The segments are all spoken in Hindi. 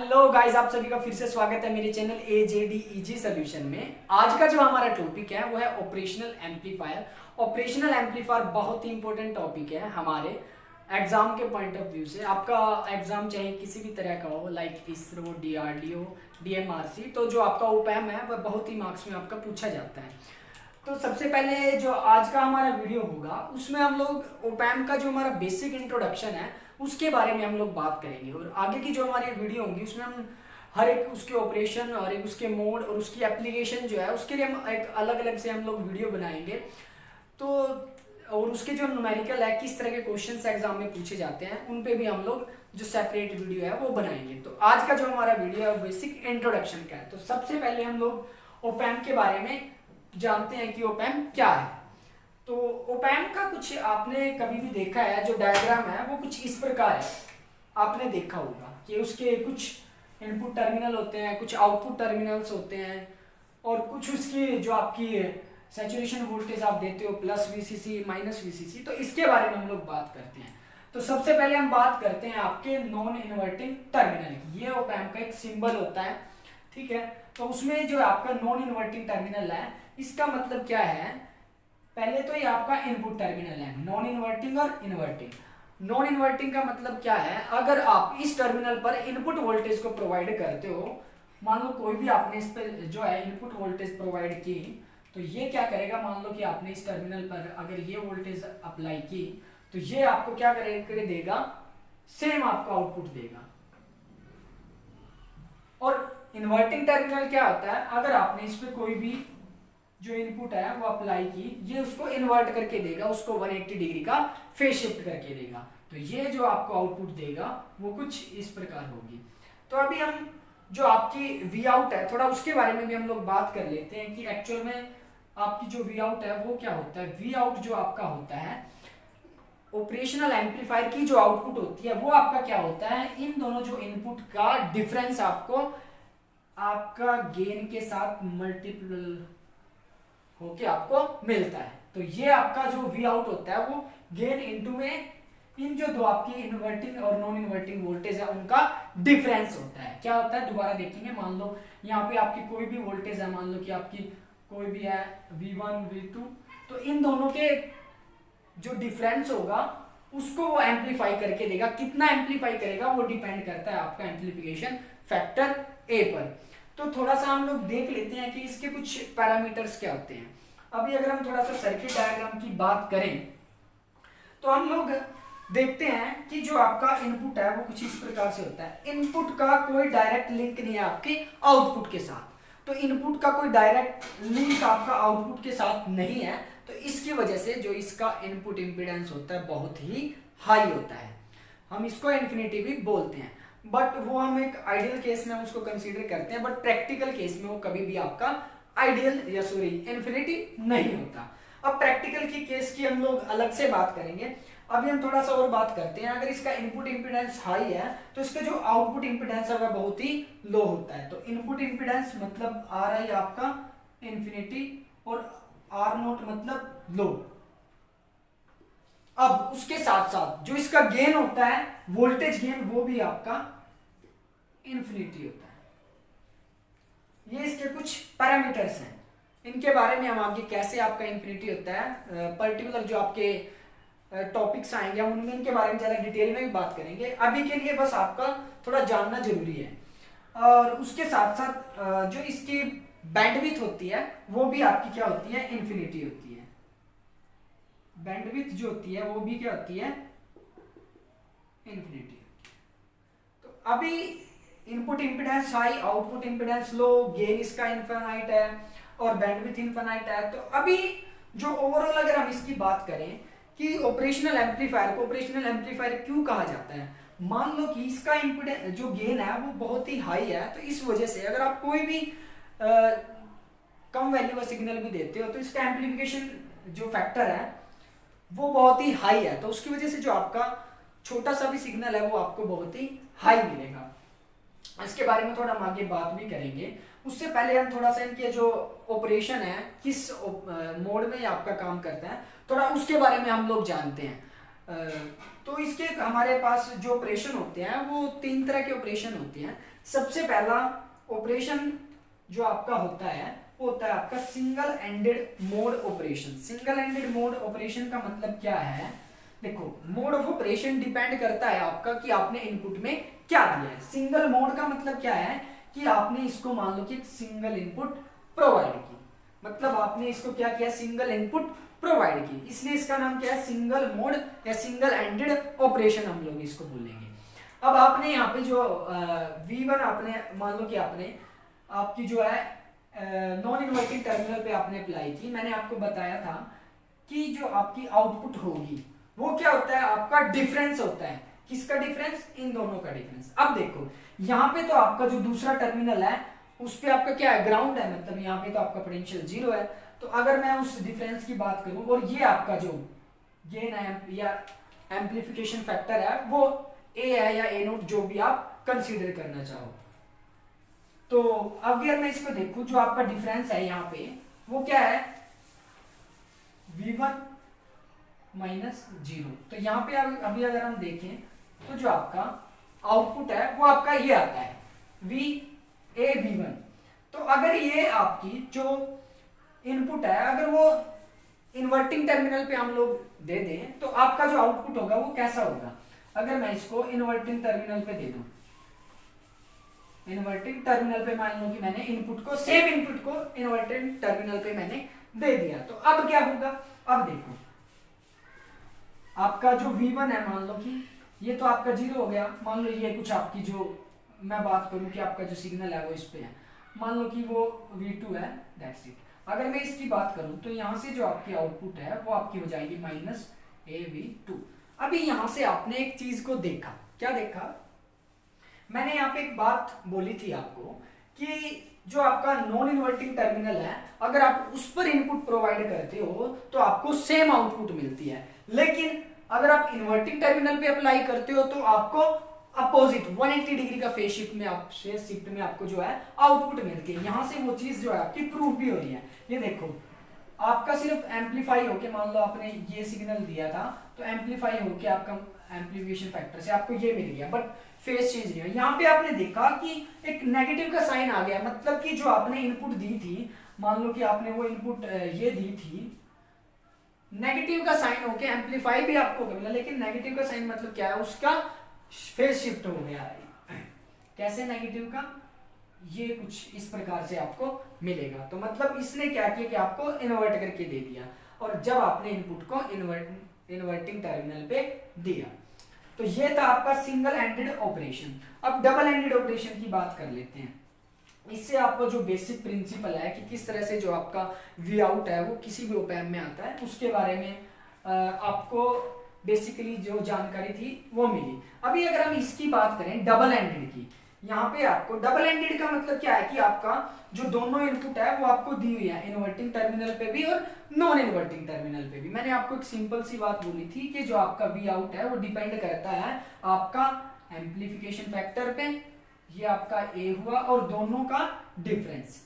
हेलो गाइस, आप सभी का फिर से स्वागत है मेरे चैनल AJD सॉल्यूशन में। आज का जो हमारा टॉपिक है वो है ऑपरेशनल एम्पलीफायर। ऑपरेशनल एम्पलीफायर बहुत ही इंपॉर्टेंट टॉपिक है हमारे एग्जाम के पॉइंट ऑफ व्यू से। आपका एग्जाम चाहे किसी भी तरह का हो, लाइक इसरो, DRDO, DMRC, तो जो आपका ओपैम है वह बहुत ही मार्क्स में आपका पूछा जाता है। तो सबसे पहले जो आज का हमारा वीडियो होगा उसमें हम लोग ओपैम का जो हमारा बेसिक इंट्रोडक्शन है उसके बारे में हम लोग बात करेंगे, और आगे की जो हमारी वीडियो होंगी उसमें हम हर एक उसके ऑपरेशन और एक उसके मोड और उसकी एप्लीकेशन जो है उसके लिए हम एक अलग अलग से हम लोग वीडियो बनाएंगे। तो और उसके जो न्यूमेरिकल है, किस तरह के क्वेश्चंस एग्जाम में पूछे जाते हैं, उन पे भी हम लोग जो सेपरेट वीडियो है वो बनाएंगे। तो आज का जो हमारा वीडियो है बेसिक इंट्रोडक्शन का है। तो सबसे पहले हम लोग ओपैम के बारे में जानते हैं कि ओपैम क्या है। तो ओपैम का कुछ आपने कभी भी देखा है, जो डायग्राम है वो कुछ इस प्रकार है। आपने देखा होगा कि उसके कुछ इनपुट टर्मिनल होते हैं, कुछ आउटपुट टर्मिनल्स होते हैं, और कुछ उसकी जो आपकी सैचुरेशन वोल्टेज आप देते हो प्लस VCC माइनस VCC। तो इसके बारे में हम लोग बात करते हैं। तो सबसे पहले हम बात करते हैं आपके नॉन इन्वर्टिंग टर्मिनल की। ये ओपैम का एक सिंबल होता है, ठीक है। तो उसमें जो आपका नॉन इन्वर्टिंग टर्मिनल है, इसका मतलब क्या है, पहले तो ये आपका इनपुट टर्मिनल है, नॉन इन्वर्टिंग और इन्वर्टिंग। नॉन इन्वर्टिंग का मतलब क्या है, अगर आप इस टर्मिनल पर इनपुट वोल्टेज को प्रोवाइड करते हो, मान लो कोई भी आपने इस पर जो है इनपुट वोल्टेज प्रोवाइड की, तो ये क्या करेगा, मान लो कि आपने इस टर्मिनल पर अगर ये वोल्टेज अप्लाई की, तो ये आपको क्या कर देगा, सेम आपको आउटपुट देगा। और इन्वर्टिंग टर्मिनल क्या होता है, अगर आपने इस पर कोई भी जो इनपुट है वो अप्लाई की, ये उसको इन्वर्ट करके देगा, उसको 180 डिग्री का फेज शिफ्ट करके देगा। तो ये जो आपको आउटपुट देगा वो कुछ इस प्रकार होगी। तो अभी हम जो आपकी वी आउट है, थोड़ा उसके बारे में भी हम लोग बात कर लेते हैं कि एक्चुअल में आपकी जो वी आउट है वो क्या होता है। वी आउट जो आपका होता है, ऑपरेशनल एम्पलीफायर की जो आउटपुट होती है वो आपका क्या होता है, इन दोनों जो इनपुट का डिफरेंस आपको आपका गेन के साथ मल्टीपल होके आपको मिलता है। तो ये आपका जो वी आउट होता है वो गेन इनटू में इन जो दो आपकी इन्वर्टिंग और नॉन इन्वर्टिंग वोल्टेज है उनका डिफरेंस होता है। क्या होता है, दोबारा देखेंगे। मान लो यहाँ पे आपकी कोई भी वोल्टेज है, मान लो कि आपकी कोई भी है V1 V2, तो इन दोनों के जो डिफरेंस होगा उसको वो एम्पलीफाई करके देगा। कितना एम्पलीफाई करेगा वो डिपेंड करता है आपका एम्पलीफिकेशन फैक्टर A पर। तो थोड़ा सा हम लोग देख लेते हैं कि इसके कुछ पैरामीटर्स क्या होते हैं। अभी अगर हम थोड़ा सा सर्किट डायग्राम की बात करें तो हम लोग देखते हैं कि जो आपका इनपुट है वो कुछ इस प्रकार से होता है। इनपुट का कोई डायरेक्ट लिंक नहीं है आपके आउटपुट के साथ। तो इनपुट का कोई डायरेक्ट लिंक आपका आउटपुट के साथ नहीं है, तो इसकी वजह से जो इसका इनपुट इंपीडेंस होता है बहुत ही हाई होता है। हम इसको इन्फिनिटी भी बोलते हैं, बट वो हम एक आइडियल केस में उसको कंसीडर करते हैं, बट प्रैक्टिकल केस में वो कभी भी आपका आइडियल या सॉरी इन्फिनिटी नहीं होता। अब प्रैक्टिकल की केस की हम लोग अलग से बात करेंगे। अभी हम थोड़ा सा और बात करते हैं। अगर इसका इनपुट इंपीडेंस हाई है तो इसका जो आउटपुट इंपीडेंस है वह बहुत ही लो होता है। तो इनपुट इंपीडेंस मतलब आ रहा है आपका इन्फिनिटी और R0 मतलब लो। अब उसके साथ साथ जो इसका गेन होता है, वोल्टेज गेन, वो भी आपका इन्फिनिटी होता है। ये इसके कुछ पैरामीटर्स हैं, इनके बारे में हम आगे कैसे आपका इन्फिनिटी होता है, पर्टिकुलर जो आपके टॉपिक्स आएंगे हम उनमें इनके बारे में ज़्यादा डिटेल में भी बात करेंगे। अभी के लिए बस आपका थोड़ा जानना जरूरी है। और उसके साथ साथ जो इसकी बैंडविड्थ होती है वो भी आपकी क्या होती है, इन्फिनिटी होती है। बैंडविड्थ जो होती है वो भी क्या होती है, इन्फिनिटी। तो अभी input impedance high, output impedance low, gain इसका इनफाइनाइट है और बैंडविड्थ इनफाइनाइट है। तो अभी जो ओवरऑल अगर हम इसकी बात करें कि ऑपरेशनल एम्पलीफायर को ऑपरेशनल एम्पलीफायर क्यों कहा जाता है, मान लो कि इसका इंपीडेंस जो गेन है वो बहुत ही हाई है, तो इस वजह से अगर आप कोई भी कम वैल्यू का सिग्नल भी देते हो तो इसका एम्पलीफिकेशन जो फैक्टर है वो बहुत ही हाई है। तो उसकी वजह से जो आपका छोटा सा भी सिग्नल है वो आपको बहुत ही हाई मिलेगा। इसके बारे में थोड़ा हम आगे बात भी करेंगे। उससे पहले हम थोड़ा सा इनके जो ऑपरेशन है, किस मोड में आपका काम करता है, थोड़ा उसके बारे में हम लोग जानते हैं। अ, तो इसके हमारे पास जो ऑपरेशन होते हैं वो 3 तरह के ऑपरेशन होते हैं। सबसे पहला ऑपरेशन जो आपका होता है वो होता है आपका single ended mode operation. Single ended mode operation का मतलब क्या है? देखो, मोड ऑफ ऑपरेशन डिपेंड करता है आपका कि आपने इनपुट में क्या दिया है। सिंगल मोड का मतलब क्या है कि आपने इसको मान लो कि सिंगल इनपुट प्रोवाइड की, मतलब आपने इसको क्या किया, सिंगल इनपुट प्रोवाइड की, इसलिए इसका नाम क्या है, सिंगल मोड या सिंगल एंडेड ऑपरेशन हम लोग इसको बोलेंगे। अब आपने यहाँ पे जो V1 आपने मान लो कि आपने आपकी जो है नॉन इन्वर्टिंग टर्मिनल पे आपने अप्लाई की। मैंने आपको बताया था कि जो आपकी आउटपुट होगी वो क्या होता है, आपका डिफरेंस होता है। किसका डिफरेंस? इन दोनों का डिफरेंस। अब देखो यहाँ पे तो आपका जो दूसरा टर्मिनल है उस पे आपका क्या है, ग्राउंड है, मतलब यहाँ पे तो आपका पोटेंशियल 0 है। तो अगर मैं उस डिफरेंस की बात करूं और ये आपका जो गेन है या एम्पलीफिकेशन फैक्टर है वो ए है या ए नोट, जो भी आप कंसीडर करना चाहो। तो अगर मैं इसको देखूं, जो आपका डिफरेंस है यहाँ पे वो क्या है, V1 माइनस 0। तो यहाँ पे अभी अगर हम देखें तो जो आपका आउटपुट है वो आपका ये आता है VA_V1। तो अगर ये आपकी जो इनपुट है अगर वो इन्वर्टिंग टर्मिनल पे हम लोग दे दें तो आपका जो आउटपुट होगा वो कैसा होगा? अगर मैं इसको इन्वर्टिंग टर्मिनल पे दे दूं, इन्वर्टिंग टर्मिनल पे मान लो कि मैंने इनपुट को, सेम इनपुट को इन्वर्टिंग टर्मिनल पे मैंने दे दिया, तो अब क्या होगा? अब देखो आपका जो V1 है, मान लो कि ये तो आपका 0 हो गया। मान लो ये कुछ आपकी जो मैं बात करूं कि आपका जो सिग्नल है वो इस पे है, मान लो कि वो V2 है, दैट्स इट। अगर मैं इसकी बात करूं तो यहां से जो आपकी आउटपुट है वो आपकी हो जाएगी -AV2। अभी यहां से आपने एक चीज को देखा, क्या देखा? मैंने यहाँ पे एक बात बोली थी आपको कि जो आपका नॉन इन्वर्टिंग टर्मिनल है अगर आप उस पर इनपुट प्रोवाइड करते हो तो आपको सेम आउटपुट मिलती है, लेकिन अगर आप इन्वर्टिंग टर्मिनल पे अप्लाई करते हो तो आपको अपोजिट 180 डिग्री का फेज शिफ्ट में शिफ्ट में आपको जो है आउटपुट मिलती है। यहां से वो चीज जो है आपकी प्रूव भी हो रही है। ये देखो आपका सिर्फ एम्पलीफाई होके, मान लो आपने ये सिग्नल दिया था तो एम्पलीफाई होके आपका एम्पलीफिकेशन फैक्टर से आपको ये मिल गया, बट फेज चेंज नहीं हुआ। यहाँ पे आपने देखा कि एक नेगेटिव का साइन आ गया, मतलब कि जो आपने इनपुट दी थी, मान लो कि आपने वो इनपुट ये दी थी, नेगेटिव का साइन होके एम्पलीफाई भी आपको मिला, लेकिन नेगेटिव का साइन मतलब क्या है, उसका फेज शिफ्ट हो गया है। कैसे नेगेटिव का? ये कुछ इस प्रकार से आपको मिलेगा। तो मतलब इसने क्या किया कि आपको इन्वर्ट करके दे दिया, और जब आपने इनपुट को इन्वर्टिंग टर्मिनल पे दिया। तो ये था आपका सिंगल एंडेड ऑपरेशन। अब डबल एंडेड ऑपरेशन की बात कर लेते हैं। इससे आपको जो बेसिक प्रिंसिपल है कि किस तरह से जो आपका वी आउट है वो किसी भी ओपैम्प में आता है, उसके बारे में आपको बेसिकली जो जानकारी थी वो मिली। अभी अगर हम इसकी बात करें डबल एंडेड की, यहाँ पे आपको डबल एंडेड का मतलब क्या है कि आपका जो दोनों इनपुट है वो आपको दी हुई है, इन्वर्टिंग टर्मिनल पे भी और नॉन इन्वर्टिंग टर्मिनल पे भी। मैंने आपको एक सिंपल सी बात बोली थी कि जो आपका वी आउट है वो डिपेंड करता है आपका एम्पलीफिकेशन फैक्टर पे, ये आपका ए हुआ, और दोनों का डिफरेंस।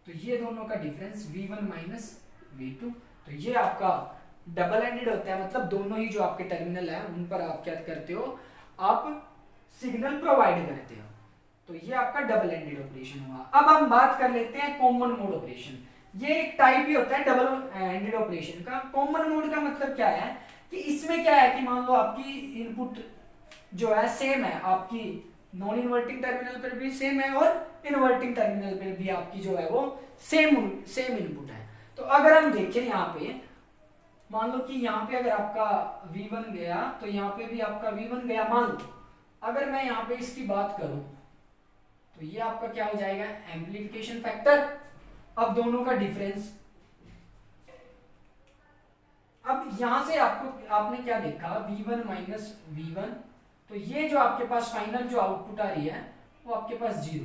तो ये दोनों का डिफरेंस V1 माइनस V2। तो ये आपका डबल एंडेड होता है, मतलब दोनों ही जो आपके टर्मिनल है उन पर आप क्या करते हो, आप सिग्नल प्रोवाइड करते हो। तो ये आपका डबल एंडेड ऑपरेशन हुआ। अब हम बात कर लेते हैं कॉमन मोड ऑपरेशन। ये एक टाइप ही होता है डबल एंडेड ऑपरेशन का। कॉमन मोड का मतलब क्या है कि इसमें क्या है कि मान लो आपकी इनपुट जो है सेम है, आपकी नॉन इन्वर्टिंग टर्मिनल पर भी सेम है और इन्वर्टिंग टर्मिनल पर भी आपकी जो है वो सेम इनपुट है। तो अगर हम देखें यहाँ पे, मान लो कि यहाँ पे अगर आपका V1 गया तो यहाँ पे भी आपका V1 गया। मान लो अगर मैं यहाँ पे इसकी बात करूं तो ये आपका क्या हो जाएगा, एम्पलीफिकेशन फैक्टर। अब दोनों का डिफरेंस। अब यहां से आपने क्या देखा, V1 माइनस V1। तो ये जो आपके पास फाइनल जो आउटपुट आ रही है वो आपके पास 0।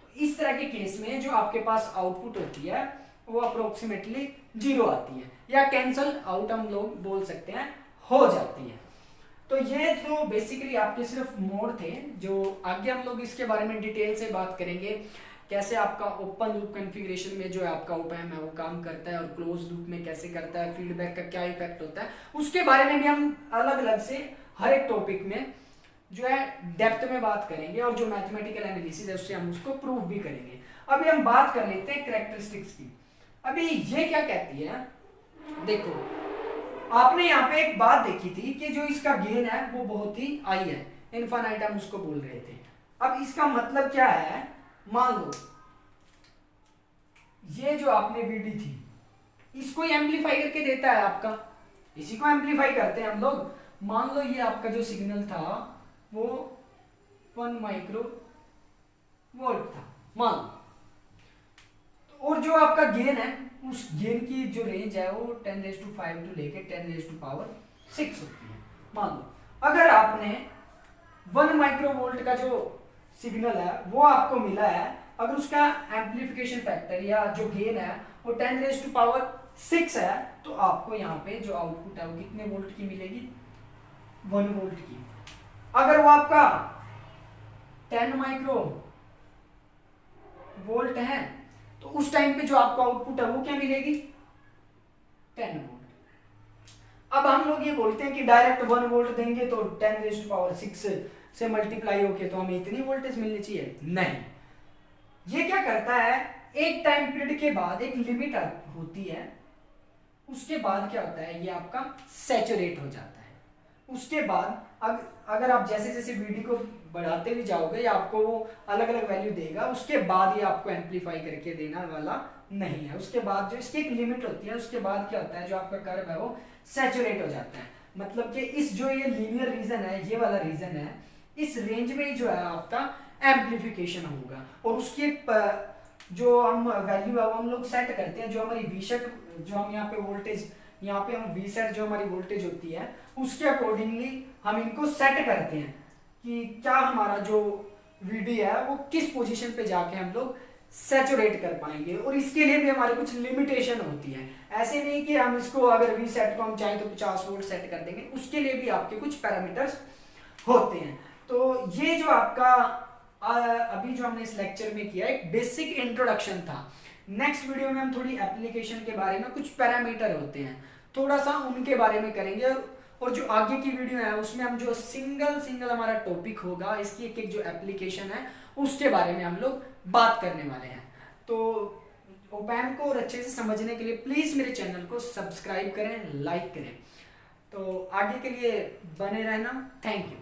तो इस तरह के केस में जो आपके पास आउटपुट होती है वो अप्रोक्सीमेटली 0 आती है, या कैंसल आउट हम लोग बोल सकते हैं, हो जाती है। तो ये तो बेसिकली आपके सिर्फ मोड थे, जो आगे हम लोग इसके बारे में डिटेल से बात करेंगे कैसे आपका ओपन लूप कॉन्फ़िगरेशन में जो है आपका ओप एम्प है वो काम करता है और क्लोज लूप में कैसे करता है, फीडबैक का क्या इफेक्ट होता है, उसके बारे में भी हम अलग अलग से हर एक टॉपिक में जो है डेप्थ में बात करेंगे और जो मैथमेटिकल एनालिसिस है उससे हम उसको प्रूव भी करेंगे। अभी हम बात कर लेते हैं कैरेक्टरिस्टिक्स की। अभी ये क्या कहती है, देखो आपने यहाँ पे एक बात देखी थी कि जो इसका गेन है वो बहुत ही हाई है, इनफाइनाइट हम उसको बोल रहे थे। अब इसका मतलब क्या है, मान लो ये जो आपने वीडी थी इसको एम्पलीफाई करके देता है आपका, इसी को एम्पलीफाई करते हैं हम लोग। मान लो ये आपका जो सिग्नल था वो 1 माइक्रो वोल्ट था मान लो, और जो आपका गेन है उस गेन की जो रेंज है वो 10⁵ टू लेके 10⁶ होती है। मान लो अगर आपने 1 माइक्रो वोल्ट का जो सिग्नल है वो आपको मिला है, अगर उसका एम्पलीफिकेशन फैक्टर या जो गेन है वो 10⁶ है, तो आपको यहाँ पे जो आउटपुट है वो कितने वोल्ट की मिलेगी, 1 वोल्ट की। अगर वो आपका 10 माइक्रो वोल्ट है तो उस टाइम पे जो आपको आउटपुट है वो क्या मिलेगी, 10 वोल्ट। अब हम लोग ये बोलते हैं कि डायरेक्ट 1 वोल्ट देंगे तो 10⁶ से मल्टीप्लाई होके तो हमें इतनी वोल्टेज मिलनी चाहिए, नहीं। ये क्या करता है, एक टाइम पीरियड के बाद एक लिमिट होती है, उसके बाद क्या होता है ये आपका सैचुरेट हो जाता है। उसके बाद अगर आप जैसे जैसे वीडी को बढ़ाते भी जाओगे या आपको वो अलग अलग वैल्यू देगा, उसके बाद ये आपको एम्पलीफाई करके देने वाला नहीं है। उसके बाद जो इसकी एक लिमिट होती है, उसके बाद क्या होता है जो आपका कर्व है वो सैचुरेट हो जाता है। मतलब कि इस जो ये लीनियर रीजन है, ये वाला रीजन है, इस रेंज में ही जो है आपका एम्पलीफिकेशन होगा। और उसकी एक जो हम वैल्यू है वो हम लोग सेट करते हैं, जो हमारी वीसेट जो हम यहाँ पे वोल्टेज यहाँ पे हम वीसेट जो हमारी वोल्टेज होती है उसके अकॉर्डिंगली हम इनको सेट करते हैं कि क्या हमारा जो वीडी है वो किस पोजीशन पे जाके हम लोग सैचुरेट कर पाएंगे। और इसके लिए भी हमारे कुछ लिमिटेशन होती है, ऐसे नहीं कि हम इसको अगर वीसेट को हम चाहें तो 50 वोल्ट सेट कर देंगे, उसके लिए भी आपके कुछ पैरामीटर्स होते हैं। तो ये जो आपका अभी जो हमने इस लेक्चर में किया एक बेसिक इंट्रोडक्शन था। नेक्स्ट वीडियो में हम थोड़ी एप्लीकेशन के बारे में, कुछ पैरामीटर होते हैं थोड़ा सा उनके बारे में करेंगे, और जो आगे की वीडियो है उसमें हम जो सिंगल हमारा टॉपिक होगा, इसकी एक एक जो एप्लीकेशन है उसके बारे में हम लोग बात करने वाले हैं। तो ओप एम्प को और अच्छे से समझने के लिए प्लीज़ मेरे चैनल को सब्सक्राइब करें, लाइक करें। तो आगे के लिए बने रहना, थैंक यू।